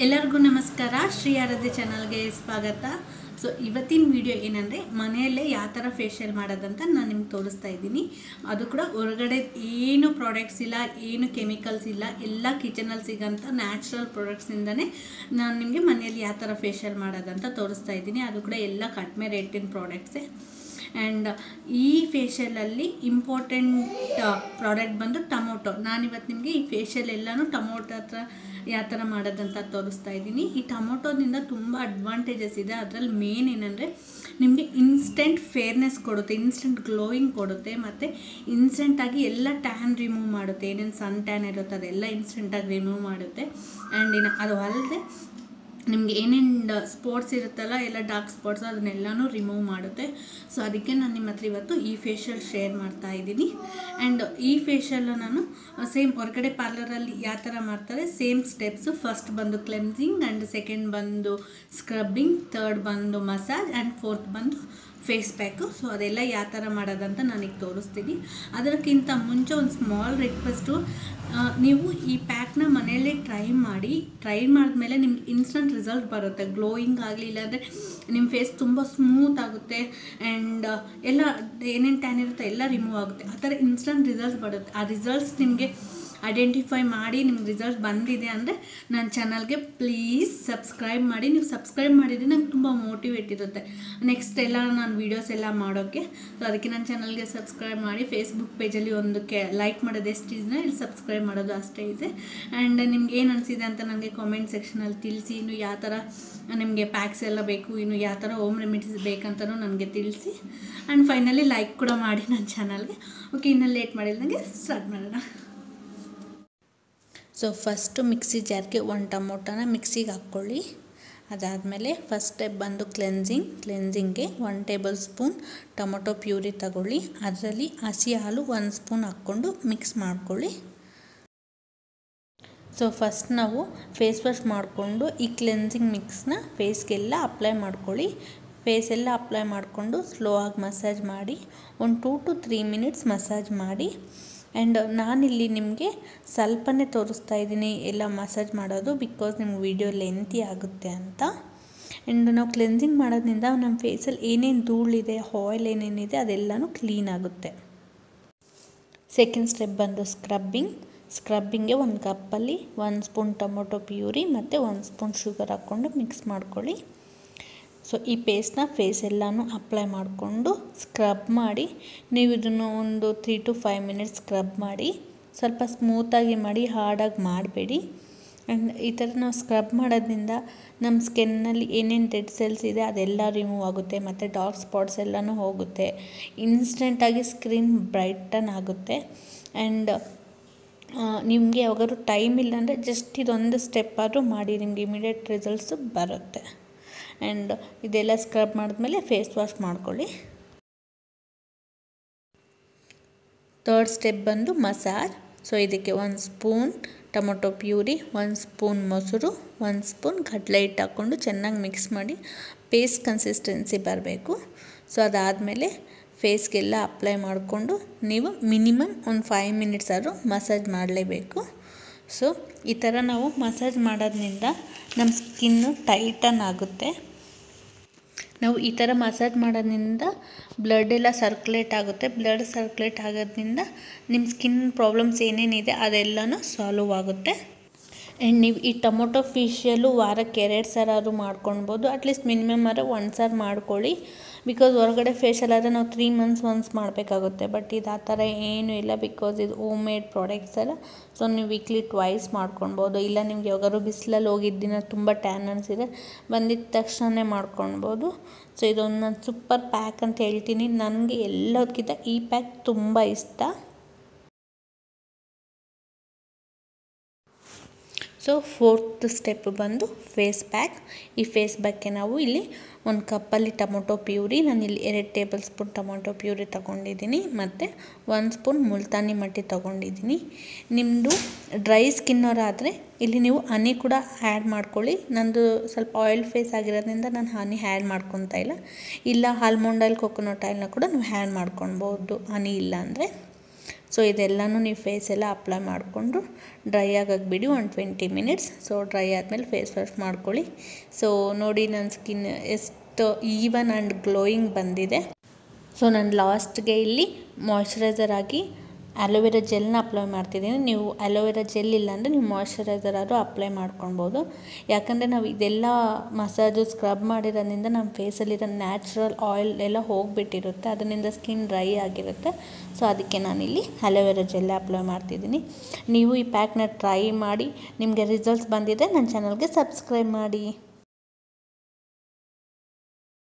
ಎಲ್ಲರಿಗೂ ನಮಸ್ಕಾರ. ಶ್ರೀ ಆರಾಧ್ಯ ಚಾನಲ್ಗೆ ಸ್ವಾಗತ. ಸೊ ಇವತ್ತಿನ ವಿಡಿಯೋ ಏನಂದರೆ ಮನೆಯಲ್ಲೇ ಯಾವ ಥರ ಫೇಶಿಯಲ್ ಮಾಡೋದಂತ ನಾನು ನಿಮ್ಗೆ ತೋರಿಸ್ತಾ ಇದ್ದೀನಿ. ಅದು ಕೂಡ ಹೊರಗಡೆ ಏನು ಪ್ರಾಡಕ್ಟ್ಸ್ ಇಲ್ಲ, ಏನು ಕೆಮಿಕಲ್ಸ್ ಇಲ್ಲ, ಎಲ್ಲ ಕಿಚನಲ್ಲಿ ಸಿಗೋಂಥ ನ್ಯಾಚುರಲ್ ಪ್ರಾಡಕ್ಟ್ಸ್ನಿಂದನೇ ನಾನು ನಿಮಗೆ ಮನೆಯಲ್ಲಿ ಯಾವ ಥರ ಫೇಶಿಯಲ್ ಮಾಡೋದಂತ ತೋರಿಸ್ತಾ ಇದ್ದೀನಿ. ಅದು ಕೂಡ ಎಲ್ಲ ಕಡಿಮೆ ರೇಟಿನ ಪ್ರಾಡಕ್ಟ್ಸೇ. ಆ್ಯಂಡ್ ಈ ಫೇಶಿಯಲಲ್ಲಿ ಇಂಪಾರ್ಟೆಂಟ್ ಪ್ರಾಡಕ್ಟ್ ಬಂದು ಟೊಮೊಟೊ. ನಾನಿವತ್ತು ನಿಮಗೆ ಈ ಫೇಶಿಯಲ್ ಎಲ್ಲನೂ ಟೊಮೊಟೊ ಹತ್ರ ಯಾವ ಥರ ಮಾಡೋದಂತ ತೋರಿಸ್ತಾ ಇದ್ದೀನಿ. ಈ ಟೊಮೊಟೊದಿಂದ ತುಂಬ ಅಡ್ವಾಂಟೇಜಸ್ ಇದೆ. ಅದರಲ್ಲಿ ಮೇನ್ ಏನಂದರೆ ನಿಮಗೆ ಇನ್ಸ್ಟೆಂಟ್ ಫೇರ್ನೆಸ್ ಕೊಡುತ್ತೆ, ಇನ್ಸ್ಟೆಂಟ್ ಗ್ಲೋಯಿಂಗ್ ಕೊಡುತ್ತೆ, ಮತ್ತು ಇನ್ಸ್ಟೆಂಟಾಗಿ ಎಲ್ಲ ಟ್ಯಾನ್ ರಿಮೂವ್ ಮಾಡುತ್ತೆ. ಏನೇನು ಸನ್ ಟ್ಯಾನ್ ಇರುತ್ತೆ ಅದೆಲ್ಲ ಇನ್ಸ್ಟೆಂಟಾಗಿ ರಿಮೂವ್ ಮಾಡುತ್ತೆ. ಆ್ಯಂಡ್ ಅದು ಅಲ್ಲದೆ ನಿಮಗೆ ಏನೇನು ಸ್ಪಾಟ್ಸ್ ಇರುತ್ತಲ್ಲ, ಎಲ್ಲ ಡಾರ್ಕ್ ಸ್ಪಾಟ್ಸ್ ಅದನ್ನೆಲ್ಲನೂ ರಿಮೂವ್ ಮಾಡುತ್ತೆ. ಸೊ ಅದಕ್ಕೆ ನಾನು ನಿಮ್ಮ ಹತ್ರ ಇವತ್ತು ಈ ಫೇಶಿಯಲ್ ಶೇರ್ ಮಾಡ್ತಾ ಇದ್ದೀನಿ. ಆ್ಯಂಡ್ ಈ ಫೇಶಿಯಲ್ಲು ನಾನು ಸೇಮ್ ಹೊರಗಡೆ ಪಾರ್ಲರಲ್ಲಿ ಯಾವ ಥರ ಮಾಡ್ತಾರೆ ಸೇಮ್ ಸ್ಟೆಪ್ಸು. ಫಸ್ಟ್ ಬಂದು ಕ್ಲೆನ್ಸಿಂಗ್, ಆ್ಯಂಡ್ ಸೆಕೆಂಡ್ ಬಂದು ಸ್ಕ್ರಬ್ಬಿಂಗ್, ಥರ್ಡ್ ಬಂದು ಮಸಾಜ್, ಆ್ಯಂಡ್ ಫೋರ್ತ್ ಬಂದು ಫೇಸ್ ಪ್ಯಾಕು. ಸೊ ಅದೆಲ್ಲ ಯಾವ ಥರ ಮಾಡೋದಂತ ನನಗೆ ತೋರಿಸ್ತೀನಿ. ಅದಕ್ಕಿಂತ ಮುಂಚೆ ಒಂದು ಸ್ಮಾಲ್ ರಿಕ್ವೆಸ್ಟು, ನೀವು ಈ ಪ್ಯಾಕ್ನ ಮನೆಯಲ್ಲೇ ಟ್ರೈ ಮಾಡಿದ್ಮೇಲೆ ನಿಮ್ಗೆ ಇನ್ಸ್ಟಂಟ್ ರಿಸಲ್ಟ್ ಬರುತ್ತೆ. ಗ್ಲೋಯಿಂಗ್ ಆಗಲಿ, ಇಲ್ಲಾಂದರೆ ನಿಮ್ಮ ಫೇಸ್ ತುಂಬ ಸ್ಮೂತ್ ಆಗುತ್ತೆ, ಆ್ಯಂಡ್ ಎಲ್ಲ ಏನೇನು ಟ್ಯಾನ್ ಇರುತ್ತೆ ಎಲ್ಲ ರಿಮೂವ್ ಆಗುತ್ತೆ. ಆ ಥರ ಇನ್ಸ್ಟಂಟ್ ರಿಸಲ್ಟ್ಸ್ ಬರುತ್ತೆ. ಆ ರಿಸಲ್ಟ್ಸ್ ನಿಮಗೆ ಐಡೆಂಟಿಫೈ ಮಾಡಿ ನಿಮ್ಗೆ ರಿಸಲ್ಟ್ ಬಂದಿದೆ ಅಂದರೆ ನನ್ನ ಚಾನಲ್ಗೆ ಪ್ಲೀಸ್ ಸಬ್ಸ್ಕ್ರೈಬ್ ಮಾಡಿ. ನೀವು ಸಬ್ಸ್ಕ್ರೈಬ್ ಮಾಡಿದರೆ ನಂಗೆ ತುಂಬ ಮೋಟಿವೇಟ್ ಇರುತ್ತೆ ನೆಕ್ಸ್ಟ್ ಎಲ್ಲ ನಾನು ವೀಡಿಯೋಸ್ ಎಲ್ಲ ಮಾಡೋಕ್ಕೆ. ಸೊ ಅದಕ್ಕೆ ನನ್ನ ಚಾನಲ್ಗೆ ಸಬ್ಸ್ಕ್ರೈಬ್ ಮಾಡಿ. ಫೇಸ್ಬುಕ್ ಪೇಜಲ್ಲಿ ಒಂದಕ್ಕೆ ಲೈಕ್ ಮಾಡೋದು ಎಷ್ಟು ಇದೆ, ಇಲ್ಲಿ ಸಬ್ಸ್ಕ್ರೈಬ್ ಮಾಡೋದು ಅಷ್ಟೇ ಇದೆ. ಆ್ಯಂಡ್ ನಿಮ್ಗೆ ಏನು ಅನಿಸಿದೆ ಅಂತ ನನಗೆ ಕಾಮೆಂಟ್ ಸೆಕ್ಷನಲ್ಲಿ ತಿಳಿಸಿ. ಇನ್ನು ಯಾವ ಥರ ನಿಮಗೆ ಪ್ಯಾಕ್ಸ್ ಎಲ್ಲ ಬೇಕು, ಇನ್ನು ಯಾವ ಥರ ಹೋಮ್ ರೆಮಿಡೀಸ್ ಬೇಕಂತಲೂ ನನಗೆ ತಿಳಿಸಿ. ಆ್ಯಂಡ್ ಫೈನಲಿ ಲೈಕ್ ಕೂಡ ಮಾಡಿ ನನ್ನ ಚಾನಲ್ಗೆ. ಓಕೆ, ಇನ್ನೂ ಲೇಟ್ ಮಾಡಿದಂಗೆ ಸ್ಟಾರ್ಟ್ ಮಾಡೋಣ. ಸೊ ಫಸ್ಟು ಮಿಕ್ಸಿ ಜಾರ್ಗೆ ಒಂದು ಟೊಮೊಟೊನ ಮಿಕ್ಸಿಗೆ ಹಾಕ್ಕೊಳ್ಳಿ. ಅದಾದಮೇಲೆ ಫಸ್ಟ್ ಸ್ಟೆಪ್ ಬಂದು ಕ್ಲೆನ್ಸಿಂಗ್ಗೆ 1 ಟೇಬಲ್ ಸ್ಪೂನ್ ಟೊಮೊಟೊ ಪ್ಯೂರಿ ತಗೊಳ್ಳಿ. ಅದರಲ್ಲಿ ಹಸಿ ಹಾಲು 1 ಸ್ಪೂನ್ ಹಾಕ್ಕೊಂಡು ಮಿಕ್ಸ್ ಮಾಡ್ಕೊಳ್ಳಿ. ಸೊ ಫಸ್ಟ್ ನಾವು ಫೇಸ್ ವಾಶ್ ಮಾಡಿಕೊಂಡು ಈ ಕ್ಲೆನ್ಸಿಂಗ್ ಮಿಕ್ಸ್ನ ಫೇಸ್ಗೆಲ್ಲ ಅಪ್ಲೈ ಮಾಡ್ಕೊಳ್ಳಿ. ಫೇಸೆಲ್ಲ ಅಪ್ಲೈ ಮಾಡಿಕೊಂಡು ಸ್ಲೋ ಆಗಿ ಮಸಾಜ್ ಮಾಡಿ, ಒಂದು 2 to 3 ಮಿನಿಟ್ಸ್ ಮಸಾಜ್ ಮಾಡಿ. ಆ್ಯಂಡ್ ನಾನಿಲ್ಲಿ ನಿಮಗೆ ಸ್ವಲ್ಪನೇ ತೋರಿಸ್ತಾ ಇದ್ದೀನಿ ಎಲ್ಲ ಮಸಾಜ್ ಮಾಡೋದು, ಬಿಕಾಸ್ ನಿಮ್ಗೆ ವಿಡಿಯೋ ಲೆಂತಿ ಆಗುತ್ತೆ ಅಂತ. ಆ್ಯಂಡ್ ನಾವು ಕ್ಲೆನ್ಸಿಂಗ್ ಮಾಡೋದ್ರಿಂದ ನಮ್ಮ ಫೇಸಲ್ಲಿ ಏನೇನು ಧೂಳಿದೆ, ಆಯಿಲ್ ಏನೇನಿದೆ ಅದೆಲ್ಲನೂ ಕ್ಲೀನ್ ಆಗುತ್ತೆ. ಸೆಕೆಂಡ್ ಸ್ಟೆಪ್ ಬಂದು ಸ್ಕ್ರಬ್ಬಿಂಗ್ಗೆ ಒಂದು ಕಪ್ಪಲ್ಲಿ 1 ಸ್ಪೂನ್ ಟೊಮೊಟೊ ಪ್ಯೂರಿ ಮತ್ತು 1 ಸ್ಪೂನ್ ಶುಗರ್ ಹಾಕ್ಕೊಂಡು ಮಿಕ್ಸ್ ಮಾಡ್ಕೊಳ್ಳಿ. ಸೊ ಈ ಪೇಸ್ಟ್ನ ಫೇಸ್ ಎಲ್ಲನೂ ಅಪ್ಲೈ ಮಾಡಿಕೊಂಡು ಸ್ಕ್ರಬ್ ಮಾಡಿ. ನೀವು ಇದನ್ನು ಒಂದು 3 to 5 ಮಿನಿಟ್ಸ್ ಸ್ಕ್ರಬ್ ಮಾಡಿ. ಸ್ವಲ್ಪ ಸ್ಮೂತಾಗಿ ಮಾಡಿ, ಹಾರ್ಡಾಗಿ ಮಾಡಬೇಡಿ. ಆ್ಯಂಡ್ ಈ ಥರ ನಾವು ಸ್ಕ್ರಬ್ ಮಾಡೋದ್ರಿಂದ ನಮ್ಮ ಸ್ಕಿನ್ನಲ್ಲಿ ಏನೇನು ಡೆಡ್ ಸೆಲ್ಸ್ ಇದೆ ಅದೆಲ್ಲ ರಿಮೂವ್ ಆಗುತ್ತೆ, ಮತ್ತು ಡಾರ್ಕ್ ಸ್ಪಾಟ್ಸ್ ಎಲ್ಲನೂ ಹೋಗುತ್ತೆ. ಇನ್ಸ್ಟೆಂಟಾಗಿ ಸ್ಕಿನ್ ಬ್ರೈಟನ್ ಆಗುತ್ತೆ. ಆ್ಯಂಡ್ ನಿಮಗೆ ಯಾವಾಗಾದ್ರೂ ಟೈಮ್ ಇಲ್ಲ ಅಂದರೆ ಜಸ್ಟ್ ಇದೊಂದು ಸ್ಟೆಪ್ ಆದರೂ ಮಾಡಿ, ನಿಮಗೆ ಇಮಿಡಿಯೇಟ್ ರಿಸಲ್ಟ್ಸು ಬರುತ್ತೆ. ಆ್ಯಂಡ್ ಇದೆಲ್ಲ ಸ್ಕ್ರಬ್ ಮಾಡಿದ್ಮೇಲೆ ಫೇಸ್ ವಾಶ್ ಮಾಡ್ಕೊಳ್ಳಿ. ಥರ್ಡ್ ಸ್ಟೆಪ್ ಬಂದು ಮಸಾಜ್. ಸೊ ಇದಕ್ಕೆ 1 ಸ್ಪೂನ್ ಟೊಮೊಟೊ ಪ್ಯೂರಿ, 1 ಸ್ಪೂನ್ ಮೊಸರು, 1 ಸ್ಪೂನ್ ಕಡಲೆ ಹಿಟ್ಟು ಹಾಕ್ಕೊಂಡು ಚೆನ್ನಾಗಿ ಮಿಕ್ಸ್ ಮಾಡಿ ಪೇಸ್ಟ್ ಕನ್ಸಿಸ್ಟೆನ್ಸಿ ಬರಬೇಕು. ಸೊ ಅದಾದಮೇಲೆ ಫೇಸ್ಗೆಲ್ಲ ಅಪ್ಲೈ ಮಾಡಿಕೊಂಡು ನೀವು ಮಿನಿಮಮ್ ಒಂದು 5 ಮಿನಿಟ್ಸ್ ಆದರೂ ಮಸಾಜ್ ಮಾಡಲೇಬೇಕು. ಸೊ ಈ ಥರ ನಾವು ಮಸಾಜ್ ಮಾಡೋದ್ರಿಂದ ನಮ್ಮ ಸ್ಕಿನ್ನು ಟೈಟನ್ ಆಗುತ್ತೆ. ನಾವು ಈ ಥರ ಮಸಾಜ್ ಮಾಡೋದ್ರಿಂದ ಬ್ಲಡ್ ಎಲ್ಲ ಸರ್ಕ್ಯುಲೇಟ್ ಆಗುತ್ತೆ. ಬ್ಲಡ್ ಸರ್ಕ್ಯುಲೇಟ್ ಆಗೋದ್ರಿಂದ ನಿಮ್ಮ ಸ್ಕಿನ್ ಪ್ರಾಬ್ಲಮ್ಸ್ ಏನೇನಿದೆ ಅದೆಲ್ಲನೂ ಸಾಲ್ವ್ ಆಗುತ್ತೆ. ಆ್ಯಂಡ್ ನೀವು ಈ ಟೊಮೊಟೊ ಫೇಶಿಯಲ್ಲು ವಾರಕ್ಕೆ 2 ಸಲ ಆದರೂ ಮಾಡ್ಕೊಳ್ಬೋದು. ಅಟ್ಲೀಸ್ಟ್ ಮಿನಿಮಮ್ ಆದರೂ 1 ಸಾರಿ ಮಾಡ್ಕೊಳ್ಳಿ. ಬಿಕಾಸ್ ಹೊರಗಡೆ ಫೇಶಿಯಲ್ ಆದರೆ ನಾವು 3 ಮಂತ್ಸ್ ಒನ್ಸ್ ಮಾಡಬೇಕಾಗುತ್ತೆ. ಬಟ್ ಇದು ಆ ಥರ ಏನೂ ಇಲ್ಲ, ಬಿಕಾಸ್ ಇದು ಹೋಮ್ ಮೇಡ್ ಪ್ರಾಡಕ್ಟ್ಸ್ ಅಲ್ಲ. ಸೊ ನೀವು ವೀಕ್ಲಿ 2 ಮಾಡ್ಕೊಳ್ಬೋದು. ಇಲ್ಲ ನಿಮ್ಗೆ ಯಾವಾಗಾದ್ರು ಬಿಸಿಲಲ್ಲಿ ಹೋಗಿದ್ದಿನ ತುಂಬ ಟ್ಯಾನ್ ಅನಿಸಿದ್ರೆ ಬಂದಿದ್ದ ತಕ್ಷಣ ಮಾಡ್ಕೊಳ್ಬೋದು. ಸೊ ಇದೊಂದು ನಾನು ಸೂಪರ್ ಪ್ಯಾಕ್ ಅಂತ ಹೇಳ್ತೀನಿ. ನನಗೆ ಎಲ್ಲದಕ್ಕಿಂತ ಈ ಪ್ಯಾಕ್ ತುಂಬ ಇಷ್ಟ. ಸೊ ಫೋರ್ತ್ ಸ್ಟೆಪ್ ಬಂದು ಫೇಸ್ ಪ್ಯಾಕ್. ಈ ಫೇಸ್ ಪ್ಯಾಕ್ಗೆ ನಾವು ಇಲ್ಲಿ ಒಂದು ಕಪ್ಪಲ್ಲಿ ಟೊಮೊಟೊ ಪ್ಯೂರಿ, ನಾನಿಲ್ಲಿ 2 ಟೇಬಲ್ ಸ್ಪೂನ್ ಟೊಮೊಟೊ ಪ್ಯೂರಿ ತೊಗೊಂಡಿದ್ದೀನಿ, ಮತ್ತು 1 ಸ್ಪೂನ್ ಮುಲ್ತಾನಿ ಮಟ್ಟಿ ತೊಗೊಂಡಿದ್ದೀನಿ. ನಿಮ್ಮದು ಡ್ರೈ ಸ್ಕಿನ್ನವರಾದರೆ ಇಲ್ಲಿ ನೀವು ಹನಿ ಕೂಡ ಆ್ಯಡ್ ಮಾಡ್ಕೊಳ್ಳಿ. ನಂದು ಸ್ವಲ್ಪ ಆಯಿಲ್ ಫೇಸ್ ಆಗಿರೋದ್ರಿಂದ ನಾನು ಹನಿ ಆ್ಯಡ್ ಮಾಡ್ಕೊತಾ ಇಲ್ಲ ಆಲ್ಮಂಡ್ ಆಯಿಲ್, ಕೊಕೊನಟ್ ಆಯಿಲ್ನ ಕೂಡ ನೀವು ಆ್ಯಡ್ ಮಾಡ್ಕೊಳ್ಬೋದು ಹನಿ ಇಲ್ಲ ಅಂದರೆ. ಸೊ ಇದೆಲ್ಲನೂ ನೀವು ಫೇಸೆಲ್ಲ ಅಪ್ಲೈ ಮಾಡಿಕೊಂಡು ಡ್ರೈ ಆಗಕ್ಕೆ ಬಿಡಿ 20 ಮಿನಿಟ್ಸ್. ಸೊ ಡ್ರೈ ಆದಮೇಲೆ ಫೇಸ್ ವಾಶ್ ಮಾಡ್ಕೊಳ್ಳಿ. ಸೊ ನೋಡಿ ನನ್ನ ಸ್ಕಿನ್ ಎಷ್ಟು ಈವನ್ ಆ್ಯಂಡ್ ಗ್ಲೋಯಿಂಗ್ ಬಂದಿದೆ. ಸೊ ನಾನು ಲಾಸ್ಟ್ಗೆ ಇಲ್ಲಿ ಮಾಯ್ಶ್ಚರೈಸರ್ ಆಗಿ ಅಲೋವೆರಾ ಜೆಲ್ನ ಅಪ್ಲೈ ಮಾಡ್ತಿದ್ದೀನಿ. ನೀವು ಅಲೋವೆರಾ ಜೆಲ್ ಇಲ್ಲ ಅಂದರೆ ನೀವು ಮಾಯ್ಶ್ಚರೈಸರ್ ಆದರೂ ಅಪ್ಲೈ ಮಾಡ್ಕೊಳ್ಬೋದು. ಯಾಕಂದರೆ ನಾವು ಇದೆಲ್ಲ ಮಸಾಜು ಸ್ಕ್ರಬ್ ಮಾಡಿರೋದ್ರಿಂದ ನಮ್ಮ ಫೇಸಲ್ಲಿರೋ ನ್ಯಾಚುರಲ್ ಆಯಿಲ್ ಎಲ್ಲ ಹೋಗಿಬಿಟ್ಟಿರುತ್ತೆ, ಅದರಿಂದ ಸ್ಕಿನ್ ಡ್ರೈ ಆಗಿರುತ್ತೆ. ಸೊ ಅದಕ್ಕೆ ನಾನಿಲ್ಲಿ ಅಲೋವೆರಾ ಜೆಲ್ ಅಪ್ಲೈ ಮಾಡ್ತಿದ್ದೀನಿ. ನೀವು ಈ ಪ್ಯಾಕ್ನ ಟ್ರೈ ಮಾಡಿ ನಿಮಗೆ ರಿಸಲ್ಟ್ಸ್ ಬಂದಿದ್ದರೆ ನನ್ನ ಚಾನಲ್ಗೆ ಸಬ್ಸ್ಕ್ರೈಬ್ ಮಾಡಿ.